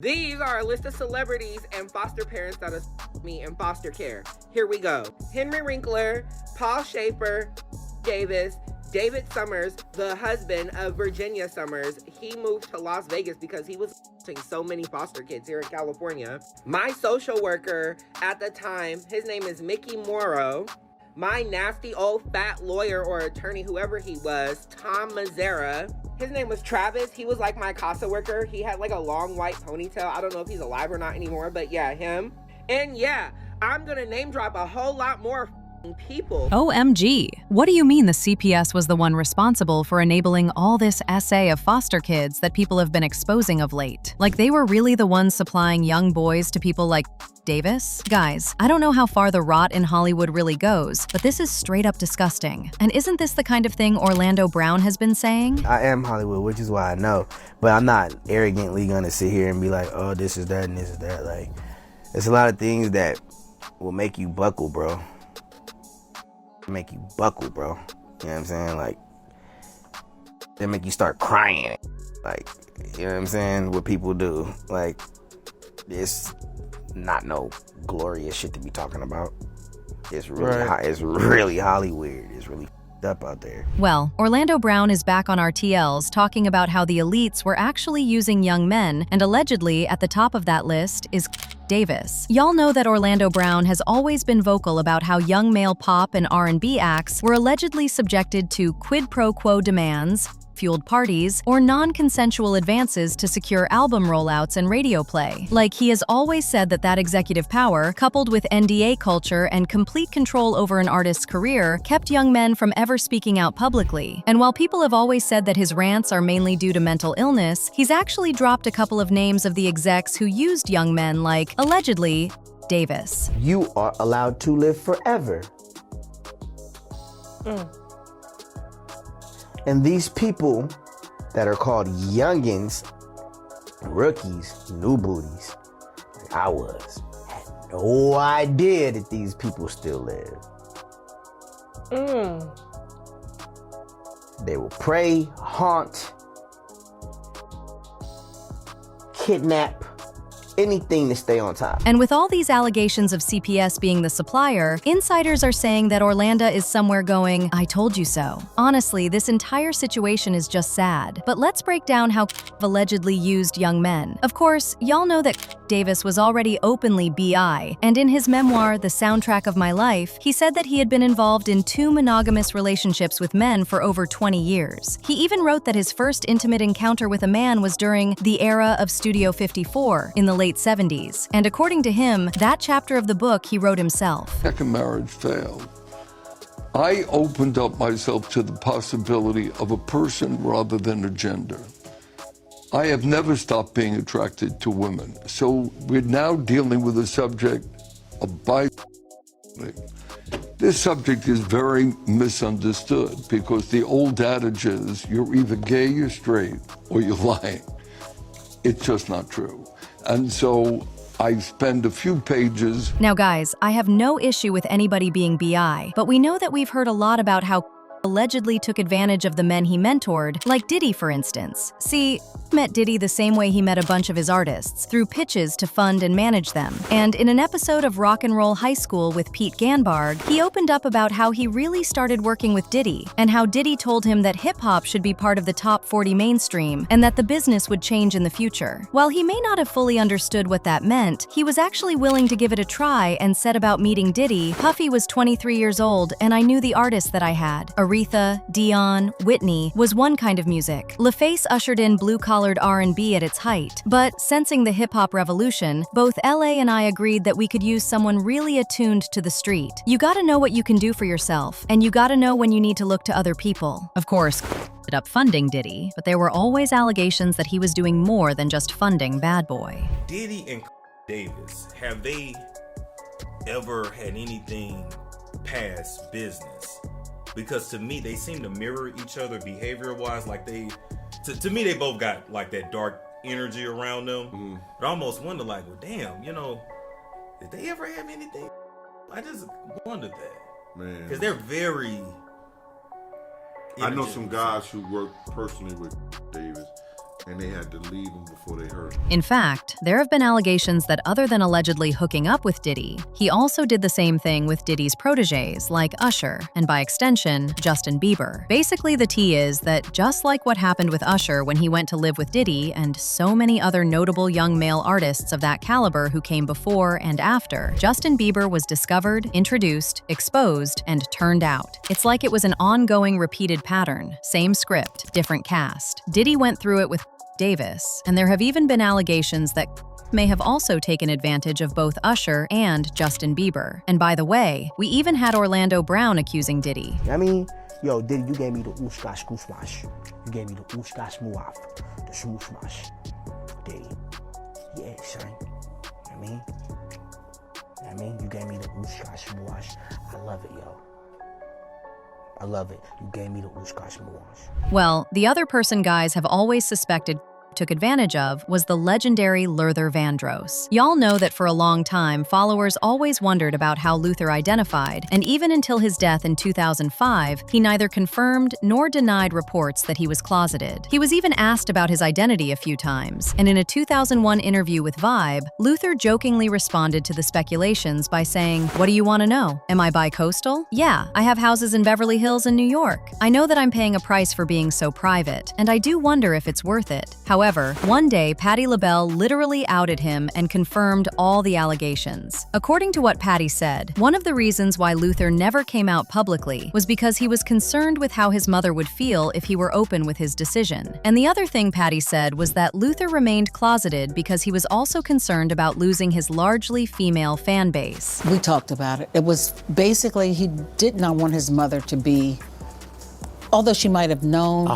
These are a list of celebrities and foster parents that are me in foster care. Here we go. Henry Winkler, Paul Schaefer, Davis, David Summers, the husband of Virginia Summers. He moved to Las Vegas because he was so many foster kids here in California. My social worker at the time, his name is Mickey Morrow. My nasty old fat lawyer or attorney, whoever he was, Tom Mazzara. His name was Travis. He was like my CASA worker. He had like a long white ponytail. I don't know if he's alive or not anymore, but yeah, him. And yeah, I'm gonna name drop a whole lot more people. OMG. What do you mean the CPS was the one responsible for enabling all this essay of foster kids that people have been exposing of late? Like they were really the ones supplying young boys to people like Davis? Guys, I don't know how far the rot in Hollywood really goes, but this is straight up disgusting. And isn't this the kind of thing Orlando Brown has been saying? I am Hollywood, which is why I know, but I'm not arrogantly gonna sit here and be like, oh, this is that and this is that. Like, there's a lot of things that will make you buckle, bro. Make you buckle, bro. You know what I'm saying? Like, they make you start crying. Like, you know what I'm saying? What people do. Like, it's not no glorious shit to be talking about. It's really it's really Hollywood. It's really up out there. Well, Orlando Brown is back on our TLs talking about how the elites were actually using young men, and allegedly at the top of that list is Davis. Y'all know that Orlando Brown has always been vocal about how young male pop and R&B acts were allegedly subjected to quid pro quo demands, fueled parties, or non-consensual advances to secure album rollouts and radio play. Like, he has always said that that executive power, coupled with NDA culture and complete control over an artist's career, kept young men from ever speaking out publicly. And while people have always said that his rants are mainly due to mental illness, he's actually dropped a couple of names of the execs who used young men like, allegedly, Davis. You are allowed to live forever. And these people that are called youngins, rookies, new booties, like I was, had no idea that these people still live. They will prey, haunt, kidnap, anything to stay on top. And with all these allegations of CPS being the supplier, insiders are saying that Orlando is somewhere going, I told you so. Honestly, this entire situation is just sad. But let's break down how allegedly used young men. Of course, y'all know that Davis was already openly BI, and in his memoir, The Soundtrack of My Life, he said that he had been involved in 2 monogamous relationships with men for over 20 years. He even wrote that his first intimate encounter with a man was during the era of Studio 54 in the late 70s. And according to him, that chapter of the book he wrote himself. Second marriage failed. I opened up myself to the possibility of a person rather than a gender. I have never stopped being attracted to women. So we're now dealing with a subject of This subject is very misunderstood because the old adage is you're either gay, you're straight, or you're lying. It's just not true. And so I spend a few pages. Now guys, I have no issue with anybody being BI, but we know that we've heard a lot about how allegedly took advantage of the men he mentored, like Diddy for instance. See, met Diddy the same way he met a bunch of his artists, through pitches to fund and manage them. And in an episode of Rock and Roll High School with Pete Ganbarg, he opened up about how he really started working with Diddy, and how Diddy told him that hip-hop should be part of the top 40 mainstream, and that the business would change in the future. While he may not have fully understood what that meant, he was actually willing to give it a try and said about meeting Diddy, Puffy was 23 years old and I knew the artists that I had. Aretha, Dion, Whitney was one kind of music. LaFace ushered in blue-collared R&B at its height. But sensing the hip-hop revolution, both LA and I agreed that we could use someone really attuned to the street. You gotta know what you can do for yourself, and you gotta know when you need to look to other people. Of course, ended up funding Diddy, but there were always allegations that he was doing more than just funding Bad Boy. Diddy and Davis, have they ever had anything past business? Because to me, they seem to mirror each other behavior-wise. Like to me, they both got like that dark energy around them. But I almost wonder, like, well, damn, you know, did they ever have anything? I just wondered that, man, because they're very. I know some guys who work personally with Davis, and they had to leave him before they hurt him. In fact, there have been allegations that other than allegedly hooking up with Diddy, he also did the same thing with Diddy's protégés like Usher, and by extension, Justin Bieber. Basically, the tea is that just like what happened with Usher when he went to live with Diddy and so many other notable young male artists of that caliber who came before and after, Justin Bieber was discovered, introduced, exposed, and turned out. It's like it was an ongoing repeated pattern, same script, different cast. Diddy went through it with Davis, and there have even been allegations that may have also taken advantage of both Usher and Justin Bieber. And by the way, we even had Orlando Brown accusing Diddy. I mean, yo, Diddy, you gave me the oosh-gosh goosh-mash. You gave me the oosh-gosh muaf, the smoosh-mash. Diddy. Yeah, son. I mean, you gave me the oosh-gosh muash. I love it, yo. I love it. You gave me the oosh-gosh muash. Well, the other person guys have always suspected took advantage of was the legendary Luther Vandross. Y'all know that for a long time, followers always wondered about how Luther identified, and even until his death in 2005, he neither confirmed nor denied reports that he was closeted. He was even asked about his identity a few times, and in a 2001 interview with Vibe, Luther jokingly responded to the speculations by saying, "What do you want to know? Am I bi-coastal? Yeah, I have houses in Beverly Hills and New York. I know that I'm paying a price for being so private, and I do wonder if it's worth it." However, one day, Patti LaBelle literally outed him and confirmed all the allegations. According to what Patti said, one of the reasons why Luther never came out publicly was because he was concerned with how his mother would feel if he were open with his decision. And the other thing Patti said was that Luther remained closeted because he was also concerned about losing his largely female fan base. We talked about it. It was basically he did not want his mother to be, although she might have known,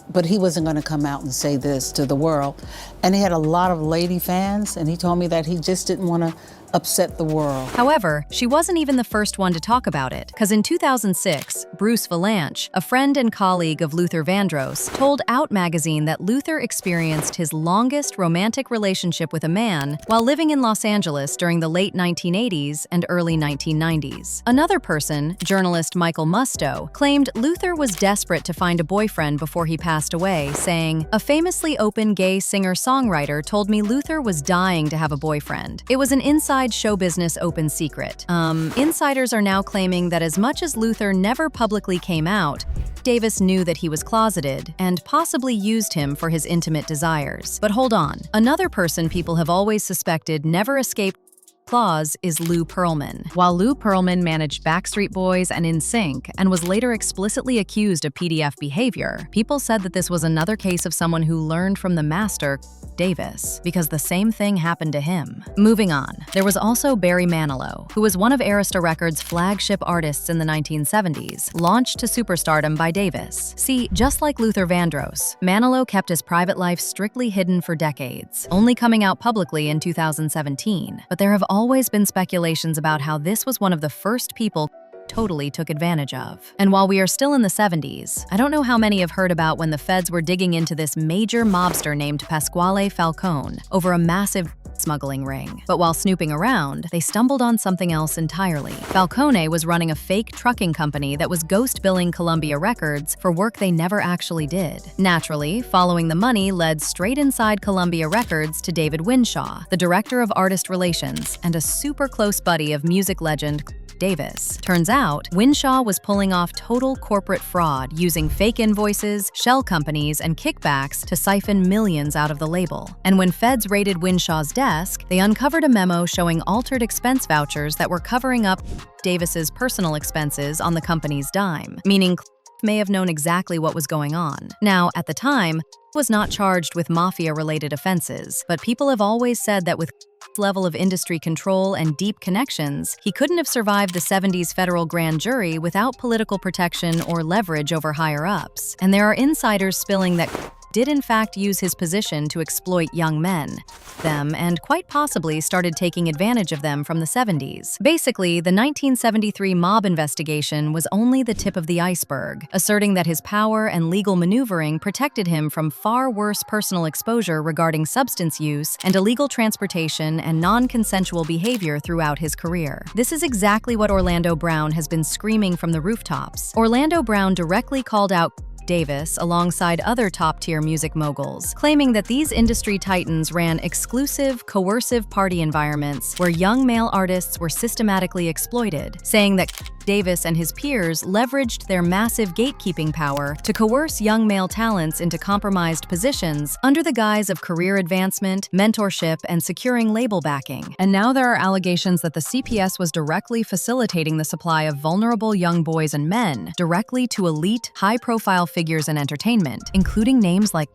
but he wasn't going to come out and say this to the world. And he had a lot of lady fans, and he told me that he just didn't want to upset the world. However, she wasn't even the first one to talk about it, because in 2006, Bruce Valanche, a friend and colleague of Luther Vandross, told Out magazine that Luther experienced his longest romantic relationship with a man while living in Los Angeles during the late 1980s and early 1990s. Another person, journalist Michael Musto, claimed Luther was desperate to find a boyfriend before he passed away, saying, "A famously open gay singer-songwriter told me Luther was dying to have a boyfriend. It was an inside show business open secret." Insiders are now claiming that as much as Luther never publicly came out, Davis knew that he was closeted and possibly used him for his intimate desires. But hold on, another person people have always suspected never escaped clause is Lou Pearlman. While Lou Pearlman managed Backstreet Boys and NSYNC and was later explicitly accused of PDF behavior, people said that this was another case of someone who learned from the master, Davis, because the same thing happened to him. Moving on, there was also Barry Manilow, who was one of Arista Records' flagship artists in the 1970s, launched to superstardom by Davis. See, just like Luther Vandross, Manilow kept his private life strictly hidden for decades, only coming out publicly in 2017. But there have always been speculations about how this was one of the first people totally took advantage of. And while we are still in the 70s, I don't know how many have heard about when the feds were digging into this major mobster named Pasquale Falcone over a massive smuggling ring. But while snooping around, they stumbled on something else entirely. Falcone was running a fake trucking company that was ghost billing Columbia Records for work they never actually did. Naturally, following the money led straight inside Columbia Records to David Winshaw, the director of artist relations and a super close buddy of music legend Davis. Turns out, Winshaw was pulling off total corporate fraud using fake invoices, shell companies, and kickbacks to siphon millions out of the label. And when feds raided Winshaw's desk, they uncovered a memo showing altered expense vouchers that were covering up Davis's personal expenses on the company's dime, meaning may have known exactly what was going on. Now, at the time, was not charged with mafia-related offenses, but people have always said that with level of industry control and deep connections, he couldn't have survived the 70s federal grand jury without political protection or leverage over higher-ups. And there are insiders spilling that did in fact use his position to exploit young men, and quite possibly started taking advantage of them from the 70s. Basically, the 1973 mob investigation was only the tip of the iceberg, asserting that his power and legal maneuvering protected him from far worse personal exposure regarding substance use and illegal transportation and non-consensual behavior throughout his career. This is exactly what Orlando Brown has been screaming from the rooftops. Orlando Brown directly called out Davis alongside other top-tier music moguls, claiming that these industry titans ran exclusive, coercive party environments where young male artists were systematically exploited, saying that Davis and his peers leveraged their massive gatekeeping power to coerce young male talents into compromised positions under the guise of career advancement, mentorship, and securing label backing. And now there are allegations that the CPS was directly facilitating the supply of vulnerable young boys and men directly to elite, high-profile figures in entertainment, including names like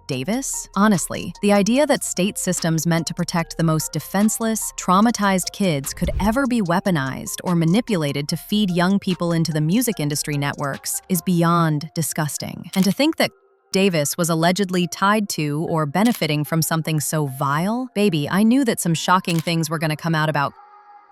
Davis? Honestly, the idea that state systems meant to protect the most defenseless, traumatized kids could ever be weaponized or manipulated to feed young people into the music industry networks is beyond disgusting. And to think that Davis was allegedly tied to or benefiting from something so vile? Baby, I knew that some shocking things were going to come out about,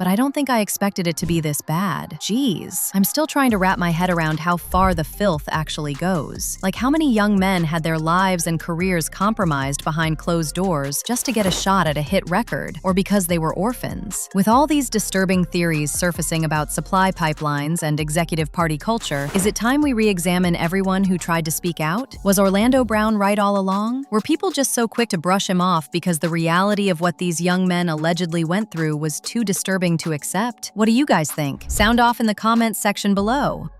but I don't think I expected it to be this bad. Jeez. I'm still trying to wrap my head around how far the filth actually goes. Like, how many young men had their lives and careers compromised behind closed doors just to get a shot at a hit record, or because they were orphans? With all these disturbing theories surfacing about supply pipelines and executive party culture, is it time we re-examine everyone who tried to speak out? Was Orlando Brown right all along? Were people just so quick to brush him off because the reality of what these young men allegedly went through was too disturbing to accept? What do you guys think? Sound off in the comments section below.